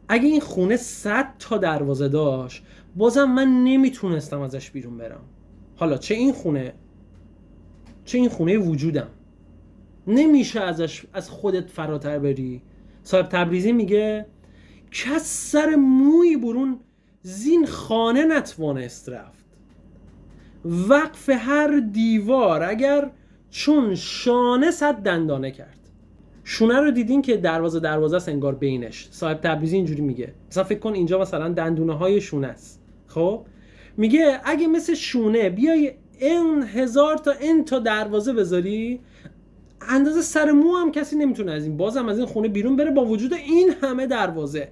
اگه این خونه 100 تا دروازه داشت بازم من نمیتونستم ازش بیرون برم. حالا چه این خونه وجودم، نمیشه از خودت فراتر بری. صاحب تبریزی میگه کس سر موی برون زین خانه نتوانست رفت، وقف هر دیوار اگر چون شانه 100 دندانه کرد. شونه رو دیدین که دروازه است انگار بینش. صاحب تبریزی اینجوری میگه، مثلا فکر کن اینجا مثلا دندونه های شونه است. خب میگه اگه مثل شونه بیای این 1000 تا این تا دروازه بذاری، اندازه سر مو هم کسی نمیتونه بازم از این خونه بیرون بره با وجود این همه دروازه.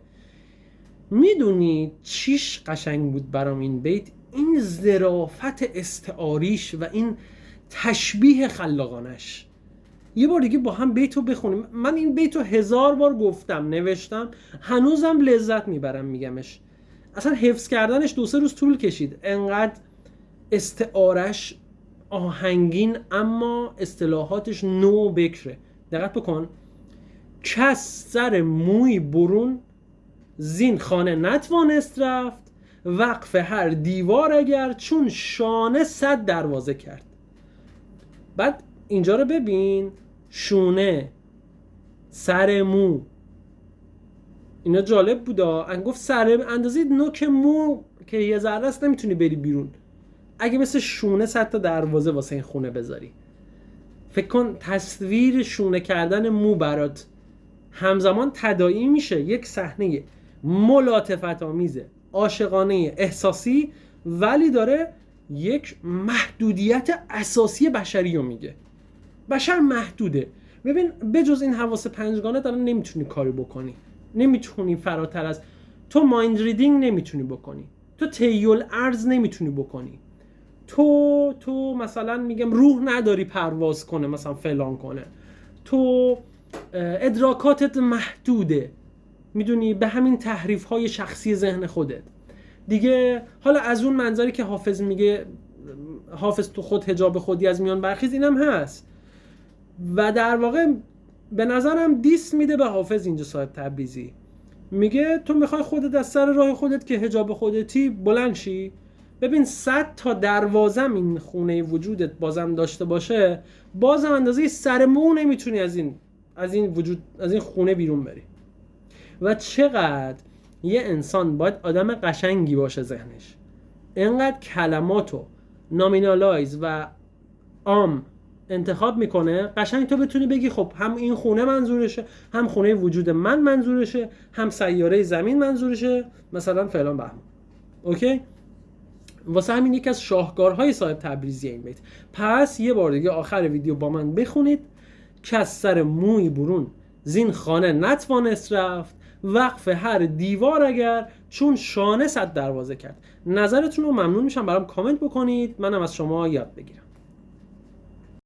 میدونی چیش قشنگ بود برام این بیت؟ این ظرافت استعاریش و این تشبیه خلاقانش. یه بار دیگه با هم بیتو بخونیم. من این بیتو 1000 بار گفتم، نوشتم، هنوزم لذت میبرم میگمش. اصلا حفظ کردنش 2-3 روز طول کشید، انقدر استعارش آهنگین اما اصطلاحاتش نو بکره. دقت بکن، کس سر موی برون زین خانه نتوانست رفت، وقف هر دیوار اگر چون شانه 100 دروازه کرد. بعد اینجا رو ببین، شونه، سر مو، اینا جالب بودا. گفت سر اندازه نوک مو که یه ذره است نمیتونی بری بیرون، اگه مثل شونه 100 تا دروازه واسه این خونه بذاری. فکر کن تصویر شونه کردن مو برات همزمان تداعی میشه یک صحنه ملاطفت آمیزه، عاشقانه، احساسی، ولی داره یک محدودیت اساسی بشری رو میگه. بشر محدوده. ببین بجز این حواس پنجگانه دارن نمیتونی کاری بکنی، نمیتونی فراتر از تو مایند ریدینگ نمیتونی بکنی، تو تیول ارز نمیتونی بکنی، تو مثلا میگم روح نداری پرواز کنه، مثلا فلان کنه، تو ادراکاتت محدوده، میدونی، به همین تحریف های شخصی ذهن خودت دیگه. حالا از اون منظری که حافظ میگه حافظ تو خود حجاب خودی از میان برخیز، اینم هست و در واقع به نظرم دیس میده به حافظ اینجا صاحب تبریزی. میگه تو میخوای خودت از سر راه خودت که حجاب خودتی بلند شی، ببین 100 تا دروازم این خونه وجودت بازم داشته باشه، بازم اندازه سر مو نمیتونی از این خونه بیرون بری. و چقدر یه انسان باید آدم قشنگی باشه ذهنش، اینقدر کلماتو نامینالایز و عام انتخاب میکنه قشنگ تو بتونی بگی خب هم این خونه منظورشه، هم خونه وجود من منظورشه، هم سیاره زمین منظورشه، مثلا فلان بهمان. اوکی؟ واسه همین یکی از شاهکارهای صاحب تبریزی این بیت. پس یه بار دیگه آخر ویدیو با من بخونید، کس سر موی برون زین خانه نتوانست رفت، وقف هر دیوار اگر چون شانه 100 دروازه کرد. نظرتون رو ممنون میشم برام کامنت بکنید، منم از شما یاد بگیرم.